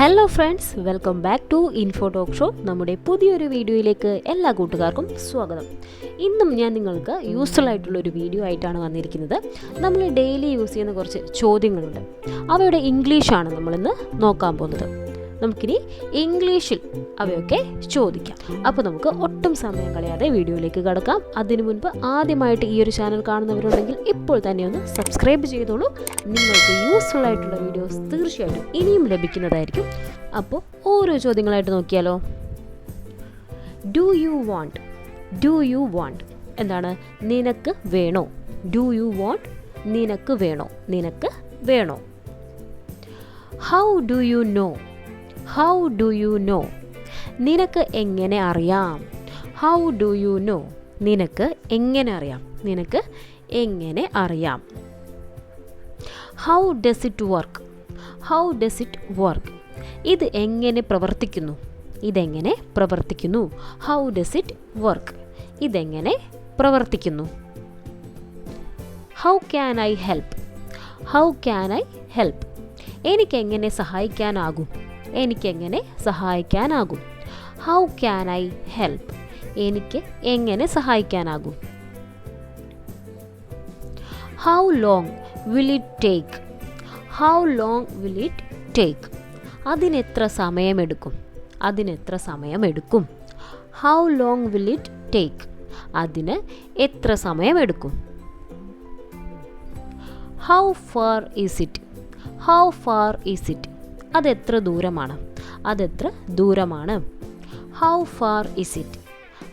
Hello friends, welcome back to info talk show. നമ്മുടെ പുതിയൊരു വീഡിയോയിലേക്ക് എല്ലാ കൂട്ടുകാർക്കും സ്വാഗതം. ഇന്നും ഞാൻ നിങ്ങൾക്ക് യൂസ്ഫുൾ ആയിട്ടുള്ളൊരു വീഡിയോ ആയിട്ടാണ് വന്നിരിക്കുന്നത്. നമ്മൾ ഡെയിലി യൂസ് ചെയ്യുന്ന കുറച്ച് ചോദ്യങ്ങളുണ്ട്. അവയുടെ ഇംഗ്ലീഷാണ് നമ്മളിന്ന് നോക്കാൻ പോകുന്നത്. നമുക്കിനി ഇംഗ്ലീഷിൽ അവയൊക്കെ ചോദിക്കാം. അപ്പോൾ നമുക്ക് ഒട്ടും സമയം കളയാതെ വീഡിയോയിലേക്ക് കടക്കാം. അതിനു മുൻപ് ആദ്യമായിട്ട് ഈ ഒരു ചാനൽ കാണുന്നവരുണ്ടെങ്കിൽ ഇപ്പോൾ തന്നെ ഒന്ന് സബ്സ്ക്രൈബ് ചെയ്തോളൂ. നിങ്ങൾക്ക് യൂസ്ഫുൾ ആയിട്ടുള്ള വീഡിയോസ് തീർച്ചയായിട്ടും ഇനിയും ലഭിക്കുന്നതായിരിക്കും. അപ്പോൾ ഓരോ ചോദ്യങ്ങളായിട്ട് നോക്കിയാലോ. ഡു യു വാണ്ട് എന്താണ്? നിനക്ക് വേണോ? Do you want? നിനക്ക് വേണോ? നിനക്ക് വേണോ? How do you know? നിനക്ക് എങ്ങനെ അറിയാം? How do you know? നിനക്ക് എങ്ങനെ അറിയാം? നിനക്ക് എങ്ങനെ അറിയാം? How does it work? ഇത് എങ്ങനെ പ്രവർത്തിക്കുന്നു? ഇതെങ്ങനെ പ്രവർത്തിക്കുന്നു? How does it work? ഇതെങ്ങനെ പ്രവർത്തിക്കുന്നു? How can I help? എനിക്കെങ്ങനെ സഹായിക്കാനാകും? How can I help? എനിക്ക് എങ്ങനെ സഹായിക്കാനാകും? How long will it take? അതിനെത്ര സമയമെടുക്കും? How long will it take? അതിന് എത്ര സമയമെടുക്കും? How far is it? അതെത്ര ദൂരമാണ്? How far is it?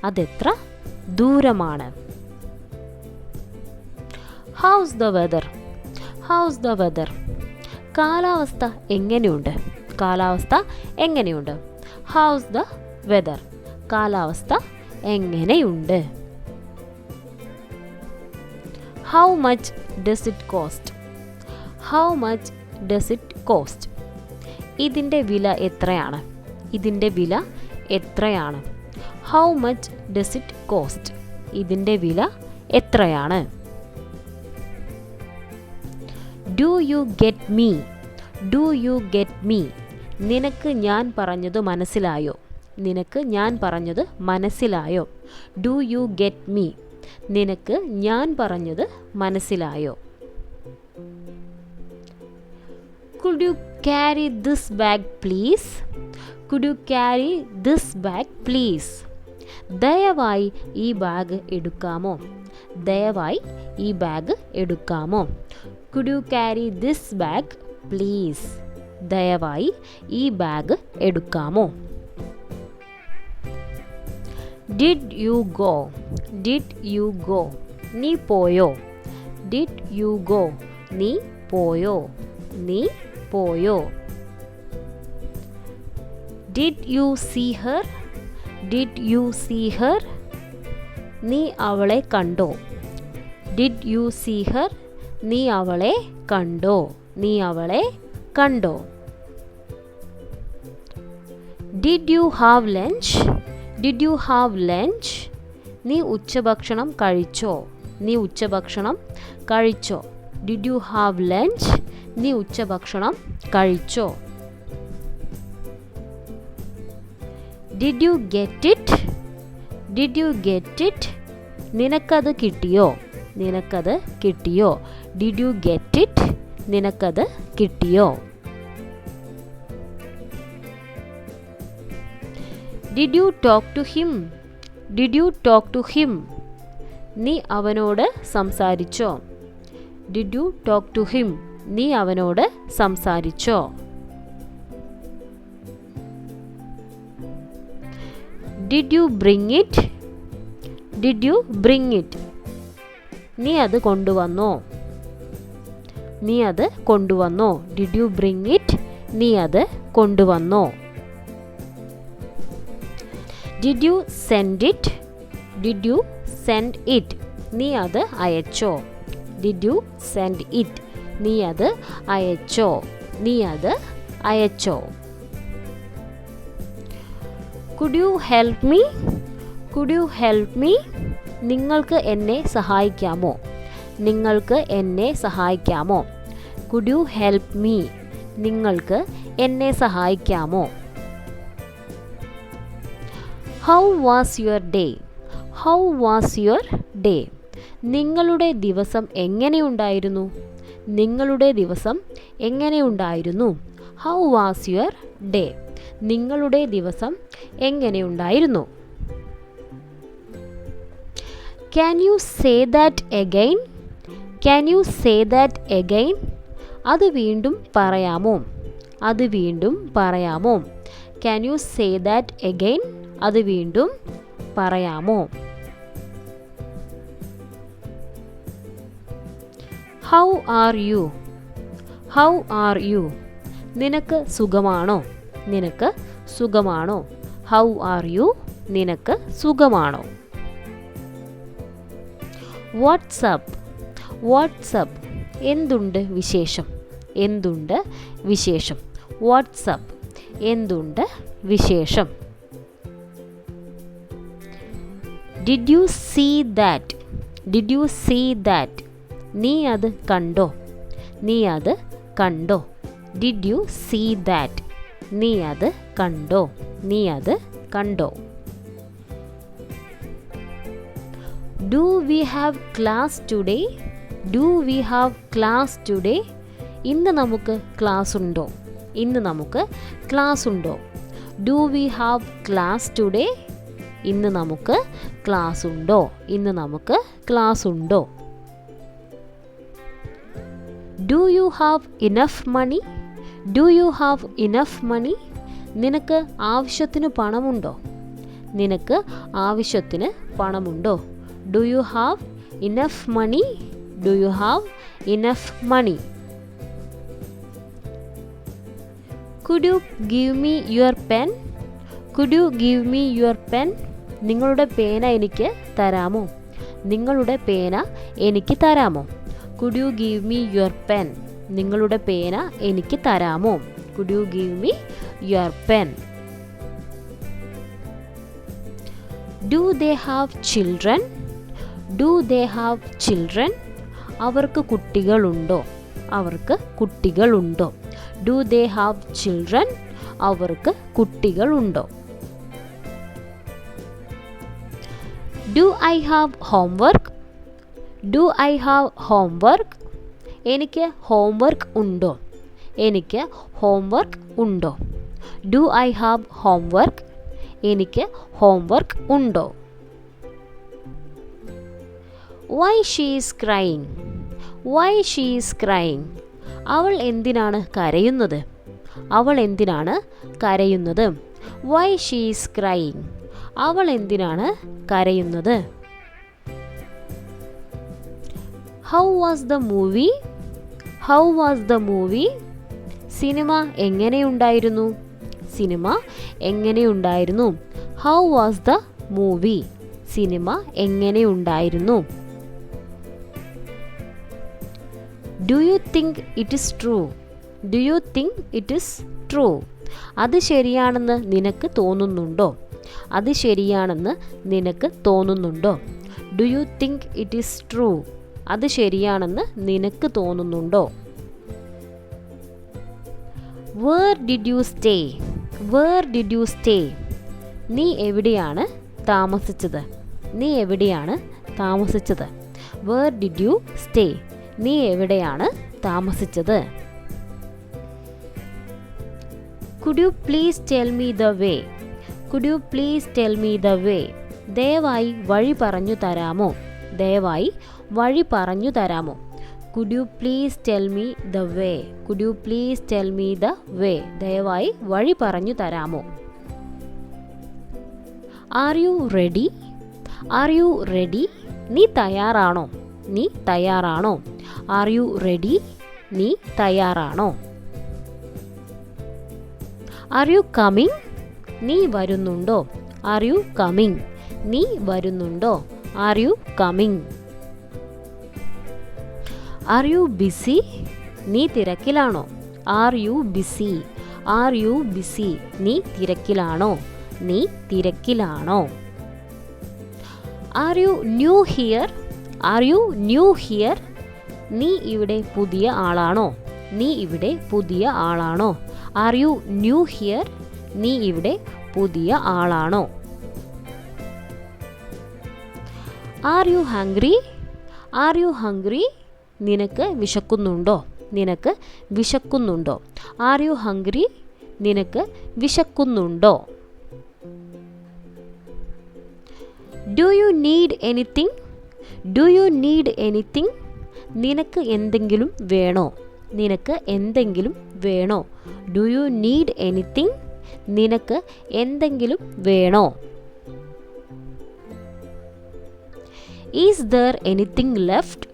അതെത്ര ദൂരമാണ്? House the weather? കാലാവസ്ഥ എങ്ങനെയുണ്ട്? House the weather? കാലാവസ്ഥ എങ്ങനെയുണ്ട്? How much does it cost? ഇതിൻ്റെ വില എത്രയാണ്? How much does it cost? ഇതിൻ്റെ വില എത്രയാണ്? Do you get me? നിനക്ക് ഞാൻ പറഞ്ഞത് മനസ്സിലായോ? Do you get me? നിനക്ക് ഞാൻ പറഞ്ഞത് മനസ്സിലായോ? Could you carry this bag please? ദയവായി ഈ ബാഗ് എടുക്കാമോ? Could you carry this bag please? ദയവായി ഈ ബാഗ് എടുക്കാമോ? Did you go? നീ പോയോ? Did you see her? നീ അവളെ കണ്ടോ? നീ അവളെ കണ്ടോ? Did you have lunch? നീ ഉച്ചഭക്ഷണം കഴിച്ചോ? Did you have lunch? നീ ഉച്ചഭക്ഷണം കഴിച്ചോ? Did you get it? നിനക്കത് കിട്ടിയോ? Did you get it? നിനക്കത് കിട്ടിയോ? Did you talk to him? നീ അവനോട് സംസാരിച്ചോ? Did you talk to him? നീ അവനോട് സംസാരിച്ചോ? Did you bring it? നീ അത് കൊണ്ടുവന്നോ? Did you bring it? നീ അത് കൊണ്ടുവന്നോ? Did you send it? നീ അത് അയച്ചോ? Did you send it? നീ അത് അയച്ചോ? Could you help me? നിങ്ങൾക്ക് എന്നെ സഹായിക്കാമോ? Could you help me? നിങ്ങൾക്ക് എന്നെ സഹായിക്കാമോ? How was your day? How was your day? നിങ്ങളുടെ ദിവസം എങ്ങനെയുണ്ടായിരുന്നു? നിങ്ങളുടെ ദിവസം എങ്ങനെയുണ്ടായിരുന്നു? How was your day? നിങ്ങളുടെ ദിവസം എങ്ങനെയുണ്ടായിരുന്നു? Can you say that again? Can you say that again? അത് വീണ്ടും പറയാമോ? അത് വീണ്ടും പറയാമോ? Can you say that again? അത് വീണ്ടും പറയാമോ? How are you? How are you? നിനക്ക് സുഖമാണോ? നിനക്ക് സുഖമാണോ? How are you? നിനക്ക് സുഖമാണോ? വാട്ട്സപ്പ്? വാട്ട്സപ്പ്? എന്തുണ്ട് വിശേഷം? എന്തുണ്ട് വിശേഷം? വാട്ട്സപ്പ്? എന്തുണ്ട് വിശേഷം? Did you see that? Did you see that? നീ അത് കണ്ടോ? നീ അത് കണ്ടോ? Did you see that? നീ അത് കണ്ടോ? നീ അത് കണ്ടോ? Do we have class today? Do we have class today? ഇന്ന് നമുക്ക് ക്ലാസ് ഉണ്ടോ? ഇന്ന് നമുക്ക് ക്ലാസ് ഉണ്ടോ? Do we have class today? ഇന്ന് നമുക്ക് ക്ലാസ് ഉണ്ടോ? ഇന്ന് നമുക്ക് ക്ലാസ് ഉണ്ടോ? Do you have enough money? Do you have enough money? നിനക്ക് ആവശ്യത്തിന് പണമുണ്ടോ? നിനക്ക് ആവശ്യത്തിന് പണമുണ്ടോ? Do you have enough money? Do you have enough money? Could you give me your pen? Could you give me your pen? നിങ്ങളുടെ പേന എനിക്ക് തരാമോ? നിങ്ങളുടെ പേന എനിക്ക് തരാമോ? Could you give me your pen? നിങ്ങളുടെ പേന എനിക്ക് തരാമോ? Could you give me your pen? Do they have children? Do they have children? അവർക്ക് കുട്ടികളുണ്ടോ? അവർക്ക് കുട്ടികളുണ്ടോ? Do they have children? അവർക്ക് കുട്ടികളുണ്ടോ? Do I have homework? Do I have homework? എനിക്ക് ഹോംവർക്ക് ഉണ്ടോ? എനിക്ക് ഹോംവർക്ക് ഉണ്ടോ? Do I have homework? എനിക്ക് ഹോംവർക്ക് ഉണ്ടോ? Why she is crying? Why she is crying? അവൾ എന്തിനാണ് കരയുന്നത്? അവൾ എന്തിനാണ് കരയുന്നത്? Why she is crying? അവൾ എന്തിനാണ് കരയുന്നത്? How was the movie? How was the movie? സിനിമ എങ്ങനെയുണ്ടായിരുന്നു? സിനിമ എങ്ങനെയുണ്ടായിരുന്നു? How was the movie? സിനിമ എങ്ങനെയുണ്ടായിരുന്നു? Do you think it is true? Do you think it is true? അത് ശരിയാണെന്ന് നിനക്ക് തോന്നുന്നുണ്ടോ? അത് ശരിയാണെന്ന് നിനക്ക് തോന്നുന്നുണ്ടോ? Do you think it is true? അത് ശരിയാണെന്ന് നിനക്ക് തോന്നുന്നുണ്ടോ? Where did you stay? Where did you stay? നീ എവിടെയാണ് താമസിച്ചത്? നീ എവിടെയാണ് താമസിച്ചത്? Where did you stay? നീ എവിടെയാണ് താമസിച്ചത്? Could you please tell me the way? Could you please tell me the way? ദയവായി വഴി പറഞ്ഞു തരാമോ? ദയവായി വഴി പറഞ്ഞു തരാമോ? Could you please tell me the way? Could you please tell me the way? ദയവായി വഴി പറഞ്ഞു തരാമോ? Are you ready? Are you ready? നീ തയ്യാറാണോ? നീ തയ്യാറാണോ? Are you ready? നീ തയ്യാറാണോ? Are you coming? നീ വരുന്നുണ്ടോ? Are you coming? നീ വരുന്നുണ്ടോ? Are you coming? Are you busy? നീ തിരക്കിലാണോ? Are you busy? Are you busy? നീ തിരക്കിലാണോ? നീ തിരക്കിലാണോ? Are you new here? Are you new here? നീ ഇവിടെ പുതിയ ആളാണോ? നീ ഇവിടെ പുതിയ ആളാണോ? Are you new here? നീ ഇവിടെ പുതിയ ആളാണോ? Are you hungry? Are you hungry? നിനക്ക് വിശക്കുന്നുണ്ടോ? നിനക്ക് വിശക്കുന്നുണ്ടോ? Are you hungry? നിനക്ക് വിശക്കുന്നുണ്ടോ? Do you need anything? Do you need anything? നിനക്ക് എന്തെങ്കിലും വേണോ? നിനക്ക് എന്തെങ്കിലും വേണോ? Do you need anything? നിനക്ക് എന്തെങ്കിലും വേണോ? Is there anything left?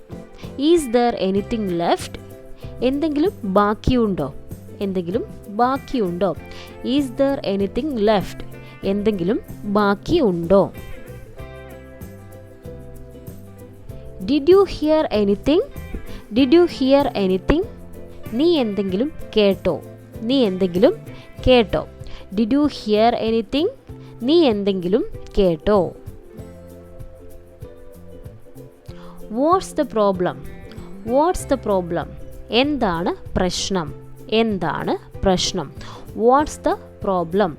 Is there anything left? എന്തെങ്കിലും ബാക്കിയുണ്ടോ? എന്തെങ്കിലും ബാക്കിയുണ്ടോ? Is there anything left? എന്തെങ്കിലും ബാക്കിയുണ്ടോ? Did you hear anything? Did you hear anything? നീ എന്തെങ്കിലും കേട്ടോ? നീ എന്തെങ്കിലും കേട്ടോ? Did you hear anything? നീ എന്തെങ്കിലും കേട്ടോ? What's the problem? What's the problem? എന്താണ് പ്രശ്നം? എന്താണ് പ്രശ്നം? What's the problem?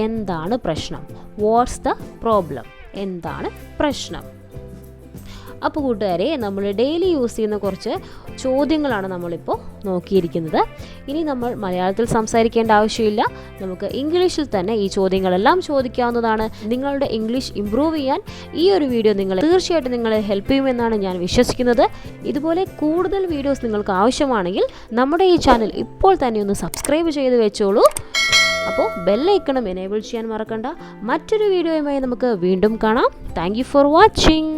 എന്താണ് പ്രശ്നം? What's the problem? എന്താണ് പ്രശ്നം? അപ്പോൾ കൂട്ടുകാരെ, നമ്മൾ ഡെയിലി യൂസ് ചെയ്യുന്ന കുറച്ച് ചോദ്യങ്ങളാണ് നമ്മളിപ്പോൾ നോക്കിയിരിക്കുന്നത്. ഇനി നമ്മൾ മലയാളത്തിൽ സംസാരിക്കേണ്ട ആവശ്യമില്ല, നമുക്ക് ഇംഗ്ലീഷിൽ തന്നെ ഈ ചോദ്യങ്ങളെല്ലാം ചോദിക്കാവുന്നതാണ്. നിങ്ങളുടെ ഇംഗ്ലീഷ് ഇംപ്രൂവ് ചെയ്യാൻ ഈ ഒരു വീഡിയോ തീർച്ചയായിട്ടും നിങ്ങളെ ഹെൽപ്പ് ചെയ്യുമെന്നാണ് ഞാൻ വിശ്വസിക്കുന്നത്. ഇതുപോലെ കൂടുതൽ വീഡിയോസ് നിങ്ങൾക്ക് ആവശ്യമാണെങ്കിൽ നമ്മുടെ ഈ ചാനൽ ഇപ്പോൾ തന്നെ ഒന്ന് സബ്സ്ക്രൈബ് ചെയ്ത് വെച്ചോളൂ. അപ്പോൾ ബെല്ലൈക്കണം എനേബിൾ ചെയ്യാൻ മറക്കണ്ട. മറ്റൊരു വീഡിയോയുമായി നമുക്ക് വീണ്ടും കാണാം. Thank you for watching.